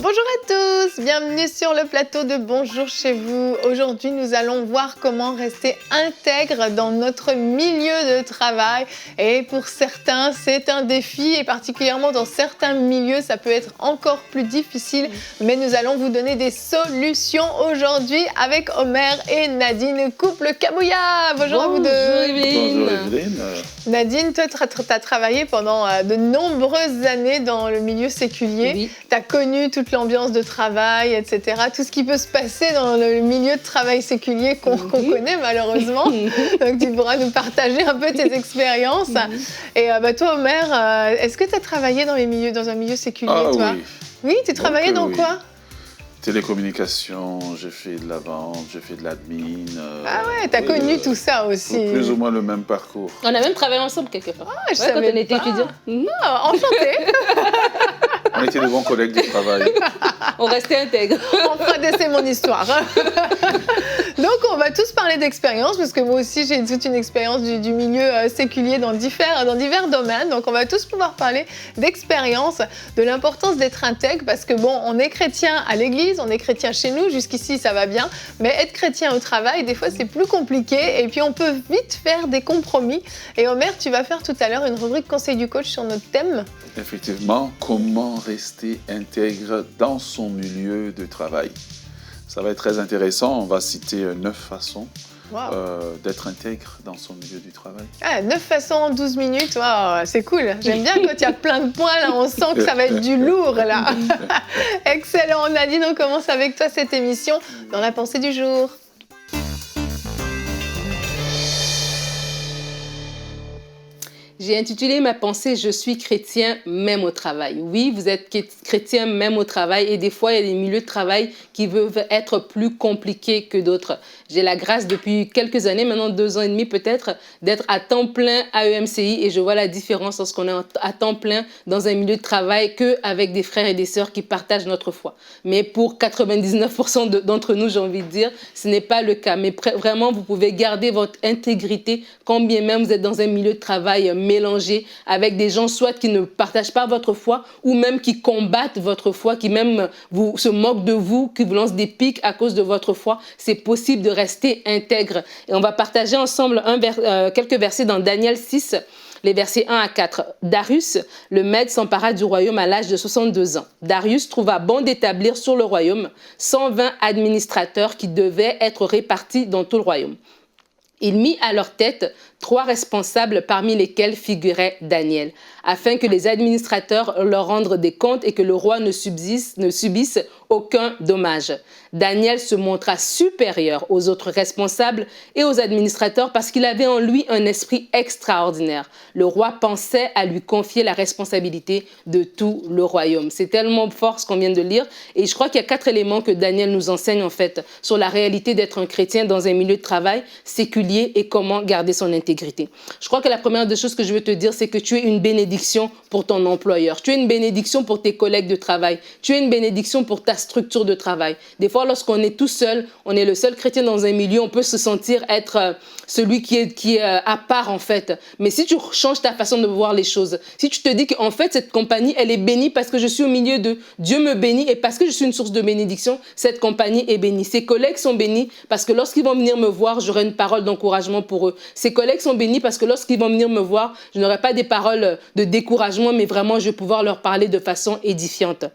Bonjour à tous, bienvenue sur le plateau de Bonjour chez vous. Aujourd'hui, nous allons voir comment rester intègre dans notre milieu de travail. Et pour certains, c'est un défi et particulièrement dans certains milieux, ça peut être encore plus difficile. Mais nous allons vous donner des solutions aujourd'hui avec Omer et Nadine, couple Kabouya. Bonjour à vous deux. Bonjour Evelyne. Nadine, toi, tu as travaillé pendant de nombreuses années dans le milieu séculier. Oui. Tu as connu toute l'ambiance de travail, etc. Tout ce qui peut se passer dans le milieu de travail séculier qu'on connaît malheureusement. Donc, tu pourras nous partager un peu tes expériences. Et toi, Omer, est-ce que tu as travaillé dans un milieu séculier, toi? Oui. Oui, tu travaillais dans quoi? Télécommunications, j'ai fait de la vente, j'ai fait de l'admin. Ah ouais, tu as connu tout ça aussi. Plus ou moins le même parcours. On a même travaillé ensemble quelque part. Ah, je quand savais on était pas. étudiants. Ah, enchantée. On était de bons collègues de travail. On restait intègres. Enfin, c'est mon histoire. Donc, on va tous parler d'expérience, parce que moi aussi, j'ai toute une expérience du milieu séculier dans divers domaines. Donc, on va tous pouvoir parler d'expérience, de l'importance d'être intègre, parce que bon, on est chrétien à l'église, on est chrétien chez nous, jusqu'ici, ça va bien. Mais être chrétien au travail, des fois, c'est plus compliqué. Et puis, on peut vite faire des compromis. Et Omer, tu vas faire tout à l'heure une rubrique conseil du coach sur notre thème. Effectivement, comment rester intègre dans son milieu de travail. Ça va être très intéressant. On va citer 9 façons d'être intègre dans son milieu du travail. Ah, 9 façons en 12 minutes, wow, c'est cool. J'aime bien quand il y a plein de points, là, on sent que ça va être du lourd, là. Excellent, Nadine, on commence avec toi cette émission dans la pensée du jour. J'ai intitulé ma pensée « Je suis chrétien même au travail ». Oui, vous êtes chrétien même au travail et des fois, il y a des milieux de travail qui peuvent être plus compliqués que d'autres. J'ai la grâce depuis quelques années, maintenant 2 ans et demi peut-être, d'être à temps plein à EMCI et je vois la différence lorsqu'on est à temps plein dans un milieu de travail qu'avec des frères et des sœurs qui partagent notre foi. Mais pour 99% d'entre nous, j'ai envie de dire, ce n'est pas le cas. Mais vraiment, vous pouvez garder votre intégrité quand bien même vous êtes dans un milieu de travail mélangé avec des gens soit qui ne partagent pas votre foi ou même qui combattent votre foi, qui même se moquent de vous, qui vous lancent des pics à cause de votre foi. C'est possible de rester intègre. Et on va partager ensemble quelques versets dans Daniel 6, les versets 1 à 4. Darius, le Mède, s'empara du royaume à l'âge de 62 ans. Darius trouva bon d'établir sur le royaume 120 administrateurs qui devaient être répartis dans tout le royaume. Il mit à leur tête 3 responsables parmi lesquels figurait Daniel, afin que les administrateurs leur rendent des comptes et que le roi ne subisse aucun dommage. Daniel se montra supérieur aux autres responsables et aux administrateurs parce qu'il avait en lui un esprit extraordinaire. Le roi pensait à lui confier la responsabilité de tout le royaume. C'est tellement fort ce qu'on vient de lire et je crois qu'il y a 4 éléments que Daniel nous enseigne en fait sur la réalité d'être un chrétien dans un milieu de travail séculier et comment garder son intégrité. Je crois que la première des choses que je veux te dire, c'est que tu es une bénédiction pour ton employeur. Tu es une bénédiction pour tes collègues de travail. Tu es une bénédiction pour ta structure de travail. Des fois, lorsqu'on est tout seul, on est le seul chrétien dans un milieu, on peut se sentir être celui qui est à part en fait. Mais si tu changes ta façon de voir les choses, si tu te dis qu'en fait, cette compagnie, elle est bénie parce que je suis au milieu de Dieu me bénit et parce que je suis une source de bénédiction, cette compagnie est bénie. Ses collègues sont bénis parce que lorsqu'ils vont venir me voir, j'aurai une parole d'encouragement pour eux. Ses collègues sont bénis parce que lorsqu'ils vont venir me voir, je n'aurai pas des paroles de découragement, mais vraiment, je vais pouvoir leur parler de façon édifiante.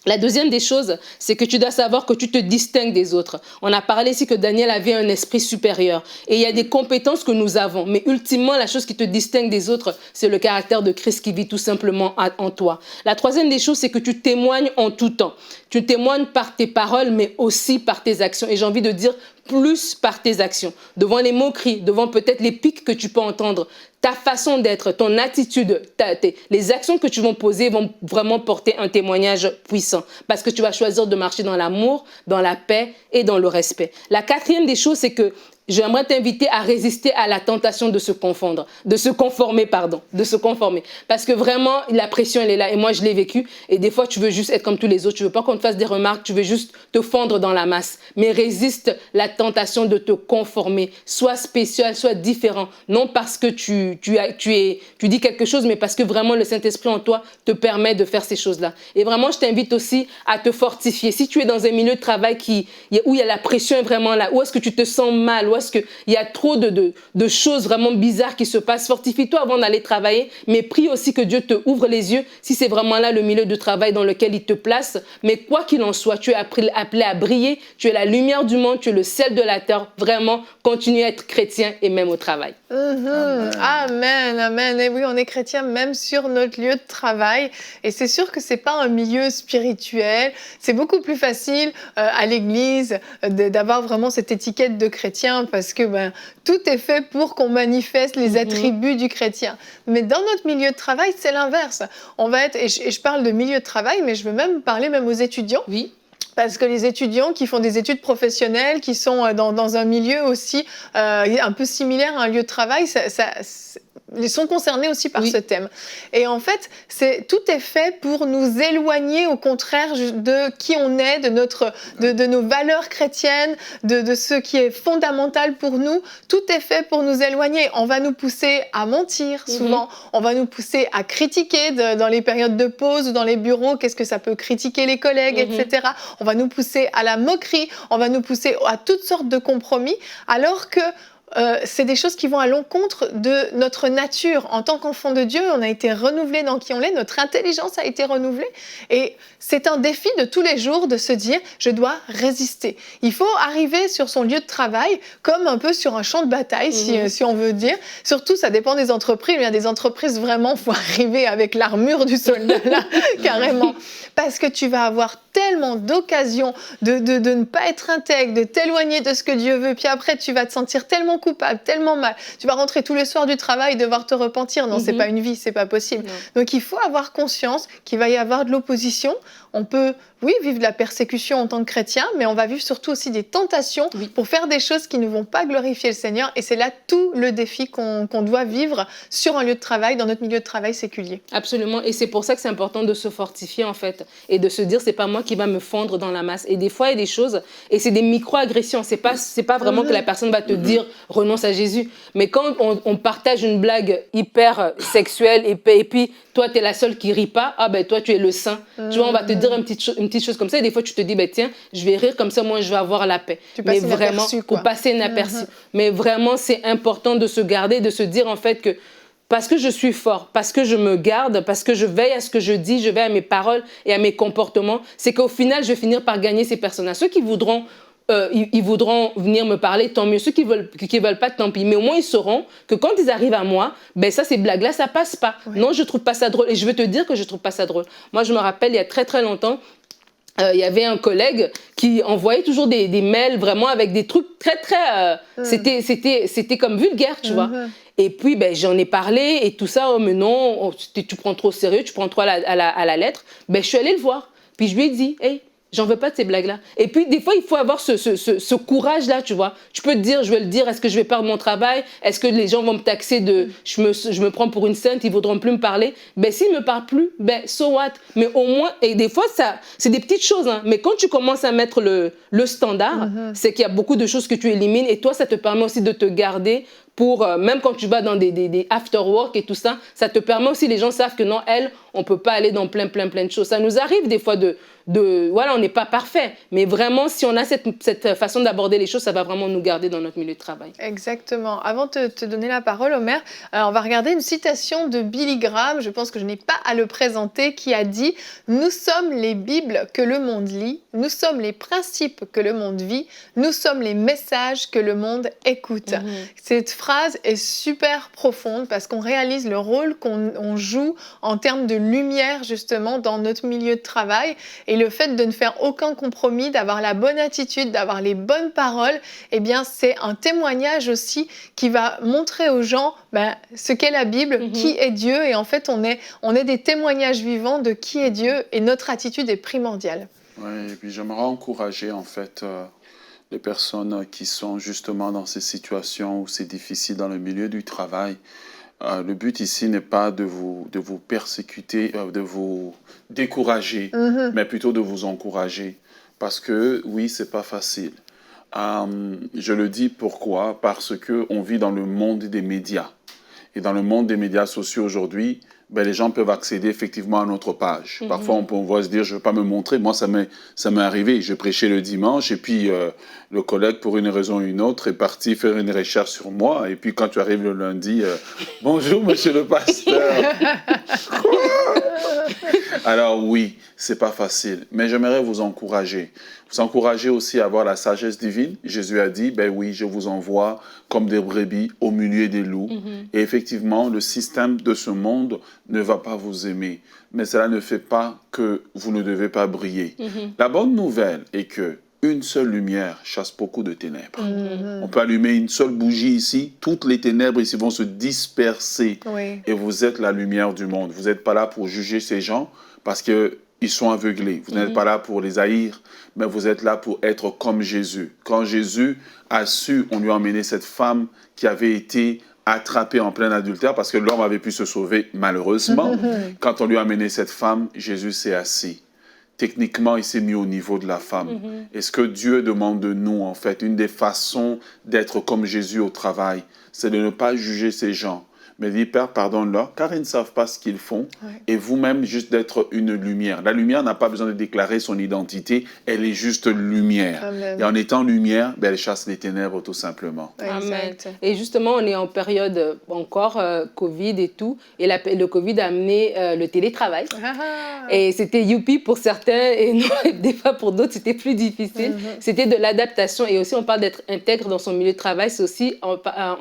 La deuxième des choses, c'est que tu dois savoir que tu te distingues des autres. On a parlé ici que Daniel avait un esprit supérieur et il y a des compétences que nous avons. Mais ultimement, la chose qui te distingue des autres, c'est le caractère de Christ qui vit tout simplement en toi. La troisième des choses, c'est que tu témoignes en tout temps. Tu témoignes par tes paroles, mais aussi par tes actions. Et j'ai envie de dire plus par tes actions. Devant les moqueries, devant peut-être les pics que tu peux entendre, ta façon d'être, ton attitude, les actions que tu vas poser vont vraiment porter un témoignage puissant parce que tu vas choisir de marcher dans l'amour, dans la paix et dans le respect. La quatrième des choses, c'est que j'aimerais t'inviter à résister à la tentation de se conformer. Parce que vraiment, la pression, elle est là. Et moi, je l'ai vécu. Et des fois, tu veux juste être comme tous les autres. Tu veux pas qu'on te fasse des remarques. Tu veux juste te fondre dans la masse. Mais résiste la tentation de te conformer. Sois spécial, sois différent. Non parce que tu dis quelque chose, mais parce que vraiment, le Saint-Esprit en toi te permet de faire ces choses-là. Et vraiment, je t'invite aussi à te fortifier. Si tu es dans un milieu de travail où il y a la pression vraiment là, où est-ce que tu te sens mal, où est-ce qu'il y a trop de choses vraiment bizarres qui se passent, fortifie-toi avant d'aller travailler, mais prie aussi que Dieu te ouvre les yeux si c'est vraiment là le milieu de travail dans lequel il te place. Mais quoi qu'il en soit, tu es appelé à briller, tu es la lumière du monde, tu es le sel de la terre. Vraiment, continue à être chrétien et même au travail. Amen, amen. Et oui, on est chrétien même sur notre lieu de travail. Et c'est sûr que c'est pas un milieu spirituel. C'est beaucoup plus facile à l'église d'avoir vraiment cette étiquette de chrétien parce que tout est fait pour qu'on manifeste les attributs du chrétien. Mais dans notre milieu de travail, c'est l'inverse. On va être, et je parle de milieu de travail, mais je veux même parler aux étudiants. Oui. Parce que les étudiants qui font des études professionnelles, qui sont dans un milieu aussi un peu similaire à un lieu de travail, ils sont concernés aussi par ce thème. Et en fait, tout est fait pour nous éloigner, au contraire, de qui on est, de nos valeurs chrétiennes, de ce qui est fondamental pour nous. Tout est fait pour nous éloigner. On va nous pousser à mentir, souvent. On va nous pousser à critiquer dans les périodes de pause ou dans les bureaux. Qu'est-ce que ça peut critiquer les collègues, etc. On va nous pousser à la moquerie. On va nous pousser à toutes sortes de compromis, alors que c'est des choses qui vont à l'encontre de notre nature. En tant qu'enfant de Dieu, on a été renouvelé dans qui on est, notre intelligence a été renouvelée. Et c'est un défi de tous les jours de se dire, je dois résister. Il faut arriver sur son lieu de travail comme un peu sur un champ de bataille, si on veut dire. Surtout, ça dépend des entreprises. Il y a des entreprises, vraiment, il faut arriver avec l'armure du soldat, là, carrément. Parce que tu vas avoir tellement d'occasions de ne pas être intègre, de t'éloigner de ce que Dieu veut. Puis après, tu vas te sentir tellement coupable, tellement mal. Tu vas rentrer tous les soirs du travail et devoir te repentir. Non, c'est pas une vie, c'est pas possible. Non. Donc, il faut avoir conscience qu'il va y avoir de l'opposition. On peut, vivre de la persécution en tant que chrétien, mais on va vivre surtout aussi des tentations pour faire des choses qui ne vont pas glorifier le Seigneur. Et c'est là tout le défi qu'on doit vivre sur un lieu de travail, dans notre milieu de travail séculier. Absolument. Et c'est pour ça que c'est important de se fortifier, en fait, et de se dire, c'est pas moi qui va me fondre dans la masse. Et des fois, il y a des choses, et c'est des micro-agressions. C'est pas vraiment que la personne va te dire, renonce à Jésus. Mais quand on partage une blague hyper sexuelle, et puis toi, tu es la seule qui rit pas, toi, tu es le saint. Tu vois, on va te dire une petite chose comme ça, et des fois, tu te dis, tiens, je vais rire comme ça, moi, je vais avoir la paix. Mais vraiment, pour passer inaperçu. Mais vraiment, c'est important de se garder, de se dire, en fait, que parce que je suis fort, parce que je me garde, parce que je veille à ce que je dis, je veille à mes paroles et à mes comportements, c'est qu'au final, je vais finir par gagner ces personnes-là. Ceux qui voudront ils voudront venir me parler, tant mieux. Ceux qui veulent pas, tant pis. Mais au moins, ils sauront que quand ils arrivent à moi, ça, ces blagues-là, ça passe pas. Ouais. Non, je trouve pas ça drôle. Et je veux te dire que je trouve pas ça drôle. Moi, je me rappelle, il y a très, très longtemps, il y avait un collègue qui envoyait toujours des mails vraiment avec des trucs très, très... C'était comme vulgaire, tu vois. Et puis, j'en ai parlé et tout ça. Oh, mais non, tu prends trop au sérieux, tu prends trop à la lettre. Je suis allée le voir. Puis je lui ai dit, hey, j'en veux pas de ces blagues-là. Et puis, des fois, il faut avoir ce courage-là, tu vois. Tu peux te dire, je vais le dire, est-ce que je vais perdre mon travail? Est-ce que les gens vont me taxer de... Je me prends pour une sainte, ils ne voudront plus me parler. S'ils ne me parlent plus, so what? Mais au moins, et des fois, ça, c'est des petites choses, hein. Mais quand tu commences à mettre le standard, c'est qu'il y a beaucoup de choses que tu élimines. Et toi, ça te permet aussi de te garder pour, même quand tu vas dans des after-work et tout ça, ça te permet aussi, les gens savent que non, on ne peut pas aller dans plein de choses. Ça nous arrive des fois voilà, on n'est pas parfait, mais vraiment, si on a cette façon d'aborder les choses, ça va vraiment nous garder dans notre milieu de travail. Exactement. Avant de te donner la parole, Omer, on va regarder une citation de Billy Graham, je pense que je n'ai pas à le présenter, qui a dit « Nous sommes les Bibles que le monde lit, nous sommes les principes que le monde vit, nous sommes les messages que le monde écoute ». Cette phrase phrase est super profonde parce qu'on réalise le rôle qu'on joue en termes de lumière justement dans notre milieu de travail, et le fait de ne faire aucun compromis, d'avoir la bonne attitude, d'avoir les bonnes paroles, eh bien c'est un témoignage aussi qui va montrer aux gens ce qu'est la Bible, qui est Dieu, et en fait on est des témoignages vivants de qui est Dieu, et notre attitude est primordiale. Oui, et puis j'aimerais encourager en fait les personnes qui sont justement dans ces situations où c'est difficile dans le milieu du travail. Le but ici n'est pas de vous persécuter, de vous décourager, mais plutôt de vous encourager. Parce que oui, c'est pas facile. Je le dis pourquoi? Parce qu'on vit dans le monde des médias. Et dans le monde des médias sociaux aujourd'hui, les gens peuvent accéder effectivement à notre page. Parfois, on va se dire, je ne vais pas me montrer. Moi, ça m'est arrivé. Je prêchais le dimanche et puis le collègue, pour une raison ou une autre, est parti faire une recherche sur moi. Et puis, quand tu arrives le lundi, bonjour, monsieur le pasteur. Alors oui, c'est pas facile. Mais j'aimerais vous encourager. Vous encourager aussi à avoir la sagesse divine. Jésus a dit, oui, je vous envoie comme des brebis au milieu des loups. Et effectivement, le système de ce monde ne va pas vous aimer. Mais cela ne fait pas que vous ne devez pas briller. La bonne nouvelle est que une seule lumière chasse beaucoup de ténèbres. On peut allumer une seule bougie ici, toutes les ténèbres ici vont se disperser. Oui. Et vous êtes la lumière du monde. Vous n'êtes pas là pour juger ces gens parce qu'ils sont aveuglés. Vous n'êtes pas là pour les haïr, mais vous êtes là pour être comme Jésus. Quand Jésus a su, on lui a emmené cette femme qui avait été attrapée en plein adultère parce que l'homme avait pu se sauver malheureusement. Quand on lui a amené cette femme, Jésus s'est assis. Techniquement, il s'est mis au niveau de la femme. Et ce que Dieu demande de nous, en fait, une des façons d'être comme Jésus au travail, c'est de ne pas juger ces gens, mais dire, Père, pardonne-leur, car ils ne savent pas ce qu'ils font. Ouais. Et vous-même, juste d'être une lumière. La lumière n'a pas besoin de déclarer son identité, elle est juste lumière. Amen. Et en étant lumière, elle chasse les ténèbres, tout simplement. Amen. Et justement, on est en période encore Covid et tout, et le Covid a amené le télétravail. Et c'était youpi pour certains, et non, des fois pour d'autres, c'était plus difficile. C'était de l'adaptation, et aussi on parle d'être intègre dans son milieu de travail, c'est aussi en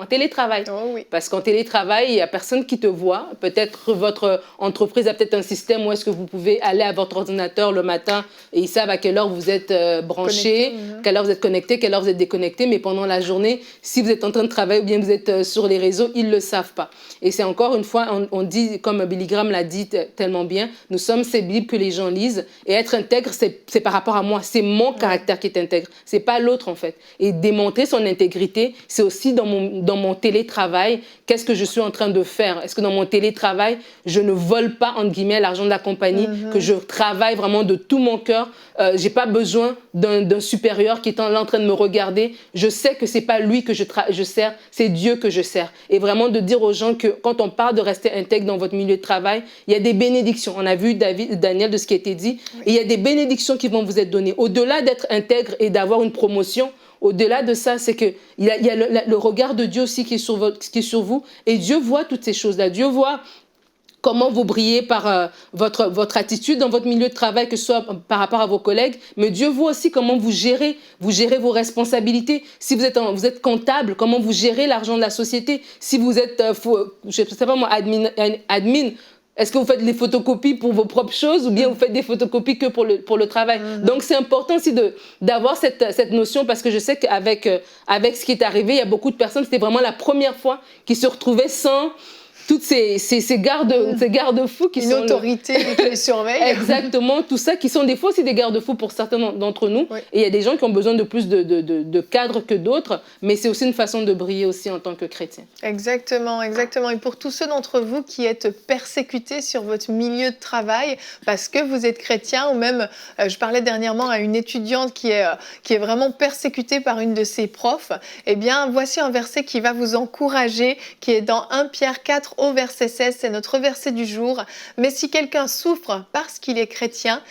télétravail. Oh, oui. Parce qu'en télétravail, il n'y a personne qui te voit. Peut-être votre entreprise a peut-être un système où est-ce que vous pouvez aller à votre ordinateur le matin et ils savent à quelle heure vous êtes branché, quelle heure vous êtes connecté, quelle heure vous êtes déconnecté. Mais pendant la journée, si vous êtes en train de travailler ou bien vous êtes sur les réseaux, ils ne le savent pas. Et c'est encore une fois, on dit, comme Billy Graham l'a dit tellement bien, nous sommes ces Bibles que les gens lisent. Et être intègre, c'est par rapport à moi. C'est mon caractère qui est intègre. Ce n'est pas l'autre en fait. Et démontrer son intégrité, c'est aussi dans mon télétravail. Qu'est-ce que je suis en train de faire? Est-ce que dans mon télétravail, je ne vole pas, entre guillemets, l'argent de la compagnie, que je travaille vraiment de tout mon cœur? Je n'ai pas besoin d'un supérieur qui est là en train de me regarder. Je sais que ce n'est pas lui que je sers, c'est Dieu que je sers. Et vraiment de dire aux gens que quand on parle de rester intègre dans votre milieu de travail, il y a des bénédictions. On a vu Daniel de ce qui a été dit. Et il y a des bénédictions qui vont vous être données. Au-delà d'être intègre et d'avoir une promotion, au-delà de ça, c'est qu'il y a le regard de Dieu aussi qui est sur vous. Et Dieu voit toutes ces choses-là. Dieu voit comment vous brillez par votre attitude dans votre milieu de travail, que ce soit par rapport à vos collègues. Mais Dieu voit aussi comment vous gérez vos responsabilités. Si vous êtes comptable, comment vous gérez l'argent de la société. Si vous êtes, je ne sais pas moi, admin, est-ce que vous faites les photocopies pour vos propres choses ou bien vous faites des photocopies que pour le travail? Donc, c'est important aussi d'avoir cette notion parce que je sais qu'avec ce qui est arrivé, il y a beaucoup de personnes, c'était vraiment la première fois qu'ils se retrouvaient sans toutes ces garde-fous qui sont... Une autorité qui les surveille. Exactement, tout ça qui sont des fois aussi des garde-fous pour certains d'entre nous. Oui. Et il y a des gens qui ont besoin de plus de cadres que d'autres, mais c'est aussi une façon de briller aussi en tant que chrétien. Exactement, exactement. Et pour tous ceux d'entre vous qui êtes persécutés sur votre milieu de travail parce que vous êtes chrétien, ou même, je parlais dernièrement à une étudiante qui est vraiment persécutée par une de ses profs, eh bien, voici un verset qui va vous encourager, qui est dans 1 Pierre 4, 4 au verset 16, c'est notre verset du jour. Mais si quelqu'un souffre parce qu'il est chrétien,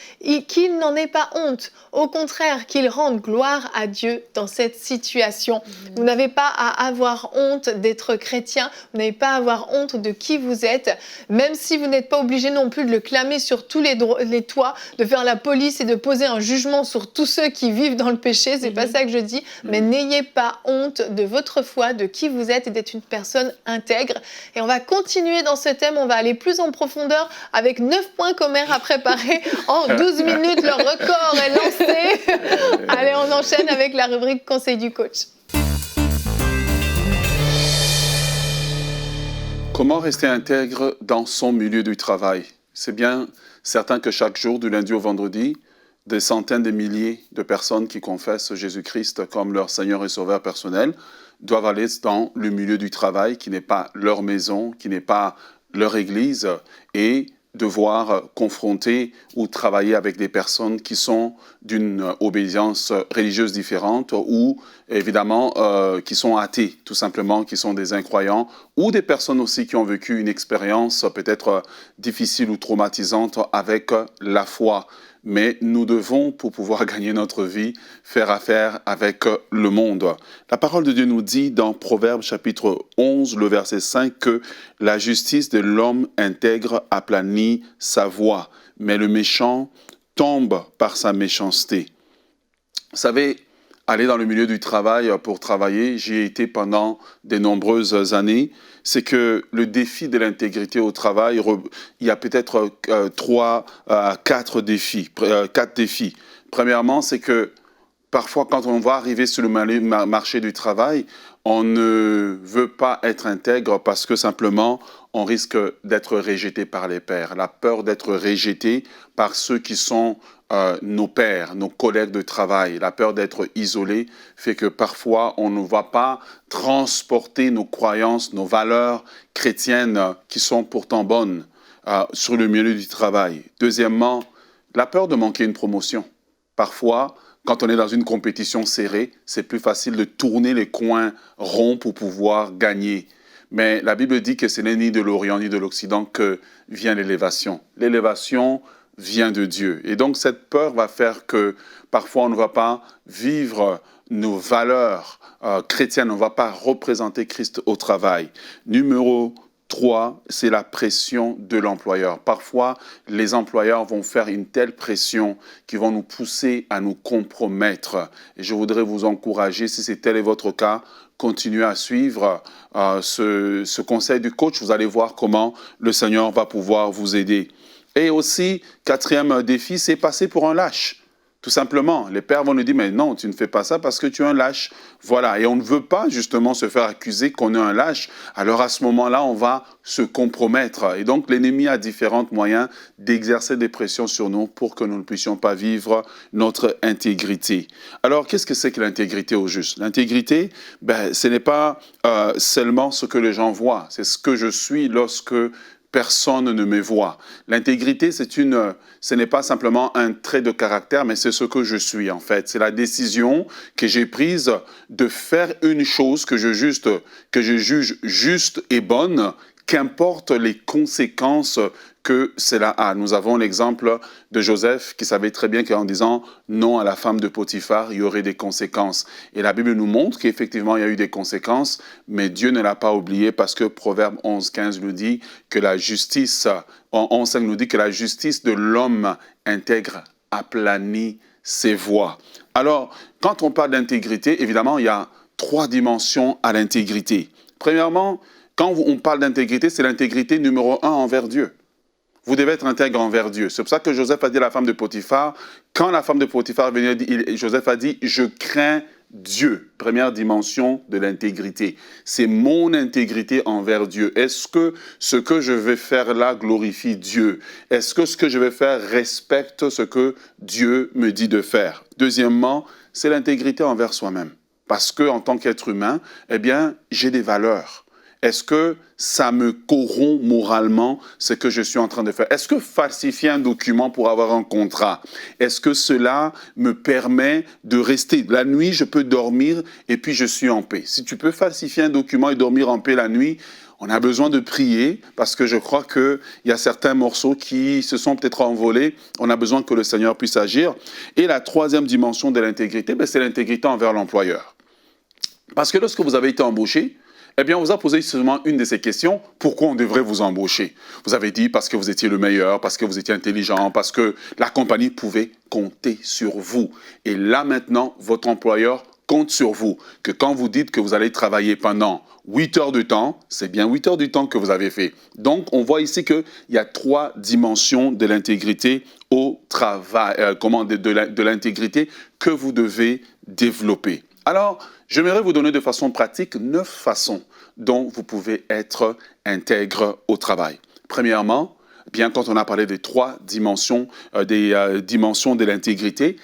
qu'il n'en ait pas honte. Au contraire, qu'il rende gloire à Dieu dans cette situation. Vous n'avez pas à avoir honte d'être chrétien, vous n'avez pas à avoir honte de qui vous êtes, même si vous n'êtes pas obligé non plus de le clamer sur tous les toits, de faire la police et de poser un jugement sur tous ceux qui vivent dans le péché, c'est pas ça que je dis, mais n'ayez pas honte de votre foi, de qui vous êtes et d'être une personne intègre. Et on va continuer dans ce thème, on va aller plus en profondeur avec 9 points qu'Omer a préparés en 12 minutes, le record est lancé. Allez, on enchaîne avec la rubrique Conseil du coach. Comment rester intègre dans son milieu du travail? C'est bien certain que chaque jour, du lundi au vendredi, des centaines de milliers de personnes qui confessent Jésus-Christ comme leur Seigneur et Sauveur personnel doivent aller dans le milieu du travail qui n'est pas leur maison, qui n'est pas leur église, et devoir confronter ou travailler avec des personnes qui sont d'une obédience religieuse différente ou évidemment qui sont athées, tout simplement, qui sont des incroyants, ou des personnes aussi qui ont vécu une expérience peut-être difficile ou traumatisante avec la foi. Mais nous devons, pour pouvoir gagner notre vie, faire affaire avec le monde. La parole de Dieu nous dit dans Proverbes chapitre 11, le verset 5, que la justice de l'homme intègre aplanit sa voie, mais le méchant tombe par sa méchanceté. Vous savez, aller dans le milieu du travail pour travailler, j'y ai été pendant de nombreuses années, c'est que le défi de l'intégrité au travail, il y a peut-être 4 défis. Premièrement, c'est que parfois, quand on va arriver sur le marché du travail, on ne veut pas être intègre parce que simplement, on risque d'être rejeté par les pairs. La peur d'être rejeté par ceux qui sont nos pairs, nos collègues de travail. La peur d'être isolé fait que parfois, on ne va pas transporter nos croyances, nos valeurs chrétiennes qui sont pourtant bonnes sur le milieu du travail. Deuxièmement, la peur de manquer une promotion. Parfois, quand on est dans une compétition serrée, c'est plus facile de tourner les coins ronds pour pouvoir gagner. Mais la Bible dit que ce n'est ni de l'Orient ni de l'Occident que vient l'élévation. L'élévation vient de Dieu. Et donc, cette peur va faire que parfois, on ne va pas vivre nos valeurs chrétiennes, on ne va pas représenter Christ au travail. Numéro 3, c'est la pression de l'employeur. Parfois, les employeurs vont faire une telle pression qu'ils vont nous pousser à nous compromettre. Et je voudrais vous encourager, si c'est tel est votre cas, continuez à suivre ce conseil du coach. Vous allez voir comment le Seigneur va pouvoir vous aider. Et aussi, 4e défi, c'est passer pour un lâche. Tout simplement, les pères vont nous dire, mais non, tu ne fais pas ça parce que tu es un lâche. Voilà, et on ne veut pas justement se faire accuser qu'on est un lâche. Alors à ce moment-là, on va se compromettre. Et donc l'ennemi a différents moyens d'exercer des pressions sur nous pour que nous ne puissions pas vivre notre intégrité. Alors, qu'est-ce que c'est que l'intégrité au juste? L'intégrité, ce n'est pas seulement ce que les gens voient, c'est ce que je suis lorsque personne ne me voit. L'intégrité, ce n'est pas simplement un trait de caractère, mais c'est ce que je suis en fait. C'est la décision que j'ai prise de faire une chose que je juge juste et bonne, qu'importe les conséquences que cela a. Nous avons l'exemple de Joseph qui savait très bien qu'en disant non à la femme de Potiphar, il y aurait des conséquences. Et la Bible nous montre qu'effectivement, il y a eu des conséquences, mais Dieu ne l'a pas oublié parce que Proverbe 11.15 nous dit que la justice, en 11.5 nous dit que la justice de l'homme intègre aplanit ses voies. Alors, quand on parle d'intégrité, évidemment, il y a 3 dimensions à l'intégrité. Premièrement, quand on parle d'intégrité, c'est l'intégrité numéro 1 envers Dieu. Vous devez être intègre envers Dieu. C'est pour ça que Joseph a dit à la femme de Potiphar, quand la femme de Potiphar venait, Joseph a dit, je crains Dieu. Première dimension de l'intégrité. C'est mon intégrité envers Dieu. Est-ce que ce que je vais faire là glorifie Dieu? Est-ce que ce que je vais faire respecte ce que Dieu me dit de faire? Deuxièmement, c'est l'intégrité envers soi-même. Parce qu'en tant qu'être humain, j'ai des valeurs. Est-ce que ça me corrompt moralement ce que je suis en train de faire? Est-ce que falsifier un document pour avoir un contrat, est-ce que cela me permet de rester? La nuit, je peux dormir et puis je suis en paix. Si tu peux falsifier un document et dormir en paix la nuit, On a besoin de prier parce que je crois qu'il y a certains morceaux qui se sont peut-être envolés. On a besoin que le Seigneur puisse agir. Et la troisième dimension de l'intégrité, c'est l'intégrité envers l'employeur. Parce que lorsque vous avez été embauché, eh bien, on vous a posé seulement une de ces questions. Pourquoi on devrait vous embaucher? Vous avez dit parce que vous étiez le meilleur, parce que vous étiez intelligent, parce que la compagnie pouvait compter sur vous. Et là, maintenant, votre employeur compte sur vous. Que quand vous dites que vous allez travailler pendant 8 heures de temps, c'est bien 8 heures du temps que vous avez fait. Donc, on voit ici qu'il y a 3 dimensions de l'intégrité au travail, de l'intégrité que vous devez développer. Alors, j'aimerais vous donner de façon pratique 9 façons dont vous pouvez être intègre au travail. Premièrement, bien quand on a parlé des 3 dimensions, dimensions de l'intégrité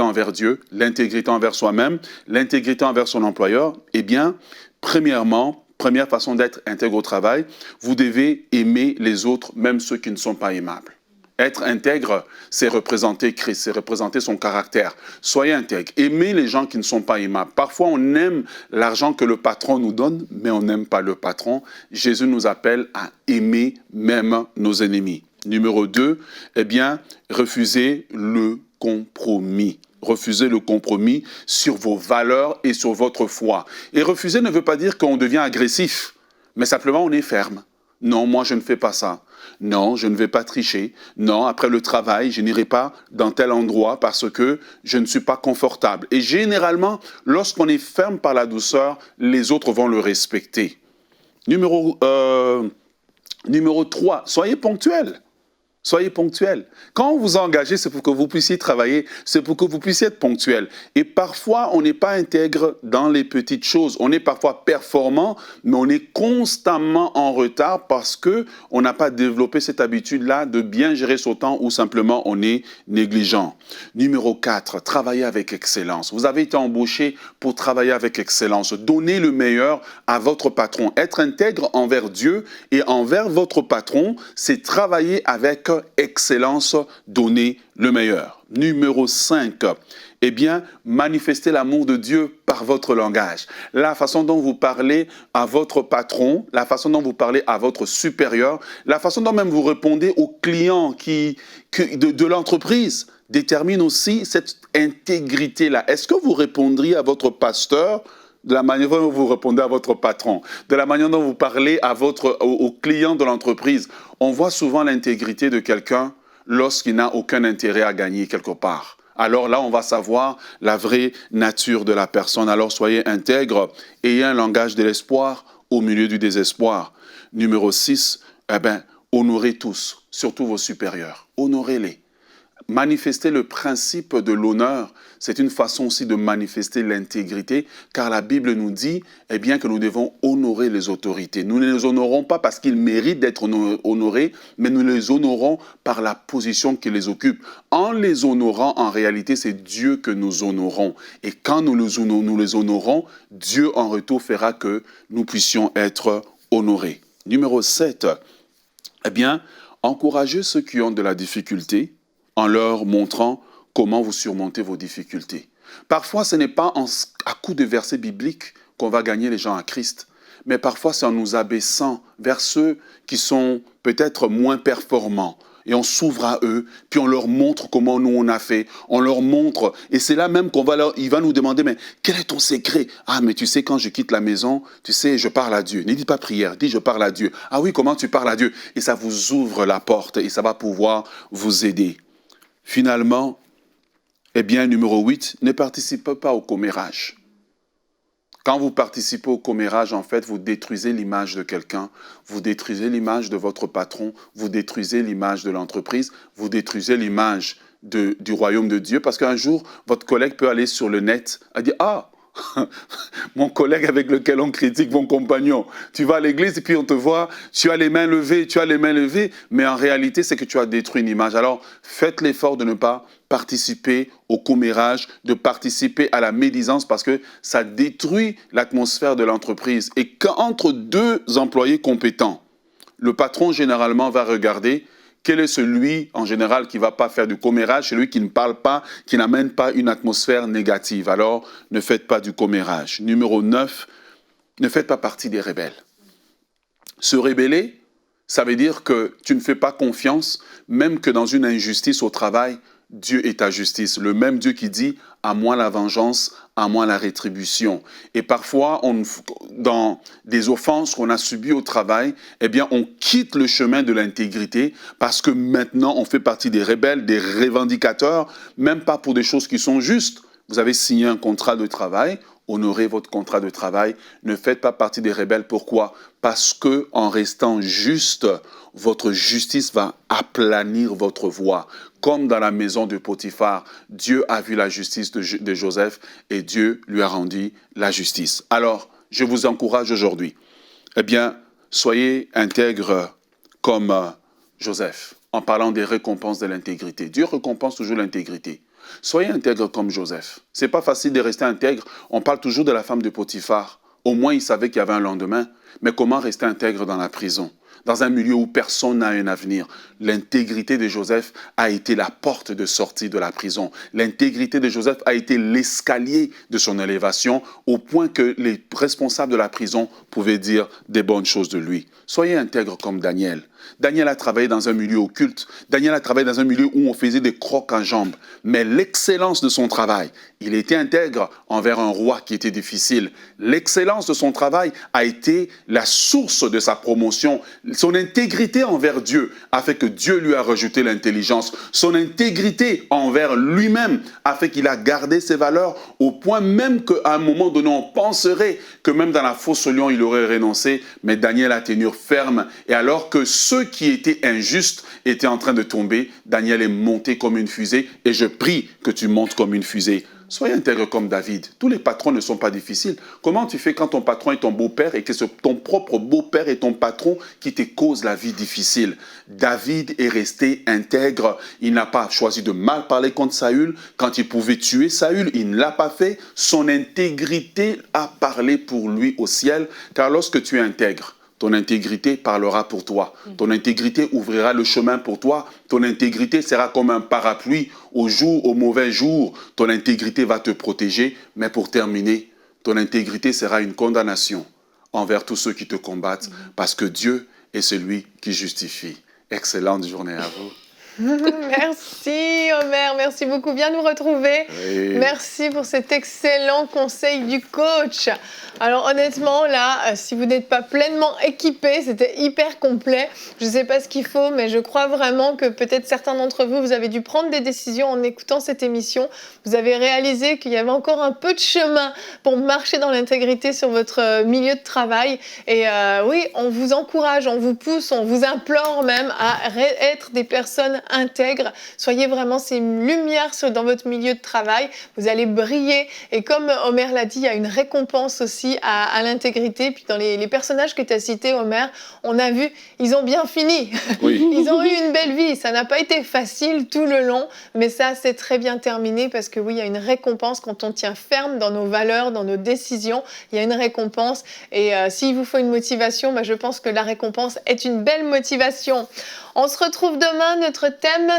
envers Dieu, l'intégrité envers soi-même, l'intégrité envers son employeur, eh bien, premièrement, première façon d'être intègre au travail, vous devez aimer les autres, même ceux qui ne sont pas aimables. Être intègre, c'est représenter Christ, c'est représenter son caractère. Soyez intègre. Aimez les gens qui ne sont pas aimables. Parfois, on aime l'argent que le patron nous donne, mais on n'aime pas le patron. Jésus nous appelle à aimer même nos ennemis. Numéro 2, eh bien, refusez le compromis. Refusez le compromis sur vos valeurs et sur votre foi. Et refuser ne veut pas dire qu'on devient agressif, mais simplement on est ferme. Non, moi je ne fais pas ça. Non, je ne vais pas tricher. Non, après le travail, je n'irai pas dans tel endroit parce que je ne suis pas confortable. Et généralement, lorsqu'on est ferme par la douceur, les autres vont le respecter. Numéro 3, soyez ponctuels. Soyez ponctuels. Quand vous engagez, c'est pour que vous puissiez travailler, c'est pour que vous puissiez être ponctuel. Et parfois, on n'est pas intègre dans les petites choses. On est parfois performant, mais on est constamment en retard parce qu'on n'a pas développé cette habitude-là de bien gérer son temps ou simplement on est négligent. Numéro 4, travailler avec excellence. Vous avez été embauché pour travailler avec excellence. Donnez le meilleur à votre patron. Être intègre envers Dieu et envers votre patron, c'est travailler avec excellence, donner le meilleur. Numéro 5, eh bien, manifestez l'amour de Dieu par votre langage. La façon dont vous parlez à votre patron, la façon dont vous parlez à votre supérieur, la façon dont même vous répondez aux clients de l'entreprise détermine aussi cette intégrité-là. Est-ce que vous répondriez à votre pasteur de la manière dont vous répondez à votre patron, de la manière dont vous parlez aux clients de l'entreprise? On voit souvent l'intégrité de quelqu'un lorsqu'il n'a aucun intérêt à gagner quelque part. Alors là, on va savoir la vraie nature de la personne. Alors soyez intègre, ayez un langage de l'espoir au milieu du désespoir. Numéro 6, honorez tous, surtout vos supérieurs. Honorez-les. Manifester le principe de l'honneur, c'est une façon aussi de manifester l'intégrité, car la Bible nous dit que nous devons honorer les autorités. Nous ne les honorons pas parce qu'ils méritent d'être honorés, mais nous les honorons par la position qu'ils les occupent. En les honorant, en réalité, c'est Dieu que nous honorons. Et quand nous les honorons, Dieu en retour fera que nous puissions être honorés. Numéro 7, encouragez ceux qui ont de la difficulté, en leur montrant comment vous surmontez vos difficultés. Parfois, ce n'est pas à coup de versets bibliques qu'on va gagner les gens à Christ, mais parfois c'est en nous abaissant vers ceux qui sont peut-être moins performants. Et on s'ouvre à eux, puis on leur montre comment nous on a fait, on leur montre, et c'est là même il va nous demander, mais quel est ton secret? Ah, mais tu sais, quand je quitte la maison, tu sais, je parle à Dieu. Ne dis pas prière, dis je parle à Dieu. Ah oui, comment tu parles à Dieu? Et ça vous ouvre la porte, et ça va pouvoir vous aider. Finalement, numéro 8, ne participez pas au commérage. Quand vous participez au commérage, en fait, vous détruisez l'image de quelqu'un, vous détruisez l'image de votre patron, vous détruisez l'image de l'entreprise, vous détruisez l'image du royaume de Dieu, parce qu'un jour, votre collègue peut aller sur le net et dire « Ah, mon collègue avec lequel on critique mon compagnon. Tu vas à l'église et puis on te voit, tu as les mains levées, mais en réalité, c'est que tu as détruit une image. Alors, faites l'effort de ne pas participer au commérage, de participer à la médisance parce que ça détruit l'atmosphère de l'entreprise. Et qu'entre deux employés compétents, le patron généralement va regarder quel est celui, en général, qui ne va pas faire du commérage, celui qui ne parle pas, qui n'amène pas une atmosphère négative. Alors, ne faites pas du commérage. Numéro 9, ne faites pas partie des rebelles. Se rebeller, ça veut dire que tu ne fais pas confiance, même que dans une injustice au travail, Dieu est ta justice. Le même Dieu qui dit « à moi la vengeance, à moi la rétribution ». Et parfois, dans des offenses qu'on a subies au travail, eh bien, on quitte le chemin de l'intégrité parce que maintenant, on fait partie des rebelles, des revendicateurs, même pas pour des choses qui sont justes. Vous avez signé un contrat de travail, honorez votre contrat de travail, ne faites pas partie des rebelles. Pourquoi? Parce que en restant juste, votre justice va aplanir votre voie. Comme dans la maison de Potiphar, Dieu a vu la justice de Joseph et Dieu lui a rendu la justice. Alors, je vous encourage aujourd'hui, eh bien, soyez intègres comme Joseph, en parlant des récompenses de l'intégrité. Dieu récompense toujours l'intégrité. Soyez intègres comme Joseph. C'est pas facile de rester intègre. On parle toujours de la femme de Potiphar. Au moins, il savait qu'il y avait un lendemain. Mais comment rester intègre dans la prison? Dans un milieu où personne n'a un avenir. L'intégrité de Joseph a été la porte de sortie de la prison. L'intégrité de Joseph a été l'escalier de son élévation, au point que les responsables de la prison pouvaient dire des bonnes choses de lui. Soyez intègres comme Daniel. Daniel a travaillé dans un milieu occulte. Daniel a travaillé dans un milieu où on faisait des crocs en jambes. Mais l'excellence de son travail, il était intègre envers un roi qui était difficile. L'excellence de son travail a été la source de sa promotion. Son intégrité envers Dieu a fait que Dieu lui a rajouté l'intelligence. Son intégrité envers lui-même a fait qu'il a gardé ses valeurs au point même qu'à un moment donné, on penserait que même dans la fosse au lion, il aurait renoncé. Mais Daniel a tenu ferme. Et alors que ceux qui étaient injustes étaient en train de tomber, Daniel est monté comme une fusée et je prie que tu montes comme une fusée. Soyez intègre comme David. Tous les patrons ne sont pas difficiles. Comment tu fais quand ton patron est ton beau-père et que c'est ton propre beau-père et ton patron qui te cause la vie difficile? David est resté intègre. Il n'a pas choisi de mal parler contre Saül. Quand il pouvait tuer Saül, il ne l'a pas fait. Son intégrité a parlé pour lui au ciel. Car lorsque tu es intègre, ton intégrité parlera pour toi. Ton intégrité ouvrira le chemin pour toi. Ton intégrité sera comme un parapluie au mauvais jour. Ton intégrité va te protéger. Mais pour terminer, ton intégrité sera une condamnation envers tous ceux qui te combattent parce que Dieu est celui qui justifie. Excellente journée à vous. Merci Omer, merci beaucoup. Viens nous retrouver. Oui. Merci pour cet excellent conseil du coach. Alors honnêtement, là, si vous n'êtes pas pleinement équipé, c'était hyper complet. Je ne sais pas ce qu'il faut, mais je crois vraiment que peut-être certains d'entre vous, vous avez dû prendre des décisions en écoutant cette émission. Vous avez réalisé qu'il y avait encore un peu de chemin pour marcher dans l'intégrité sur votre milieu de travail. Et oui, on vous encourage, on vous pousse, on vous implore même à être des personnes intègres. Soyez vraiment ces lumières dans votre milieu de travail. Vous allez briller. Et comme Omer l'a dit, il y a une récompense aussi à l'intégrité. Puis dans les personnages que tu as cités, Omer, on a vu, ils ont bien fini. Oui. Ils ont eu une belle vie. Ça n'a pas été facile tout le long, mais ça, c'est très bien terminé parce que oui, il y a une récompense quand on tient ferme dans nos valeurs, dans nos décisions. Il y a une récompense. Et s'il vous faut une motivation, je pense que la récompense est une belle motivation. On se retrouve demain. Notre thème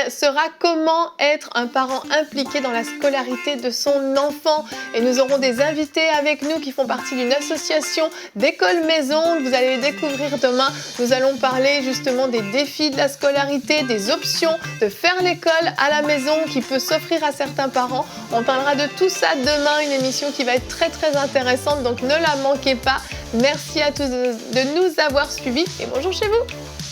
sera comment être un parent impliqué dans la scolarité de son enfant. Et nous aurons des invités avec nous qui font partie d'une association d'école maison. Vous allez les découvrir demain. Nous allons parler justement des défis de la scolarité, des options de faire l'école à la maison qui peut s'offrir à certains parents. On parlera de tout ça demain, une émission qui va être très très intéressante. Donc ne la manquez pas. Merci à tous de nous avoir suivis et bonjour chez vous.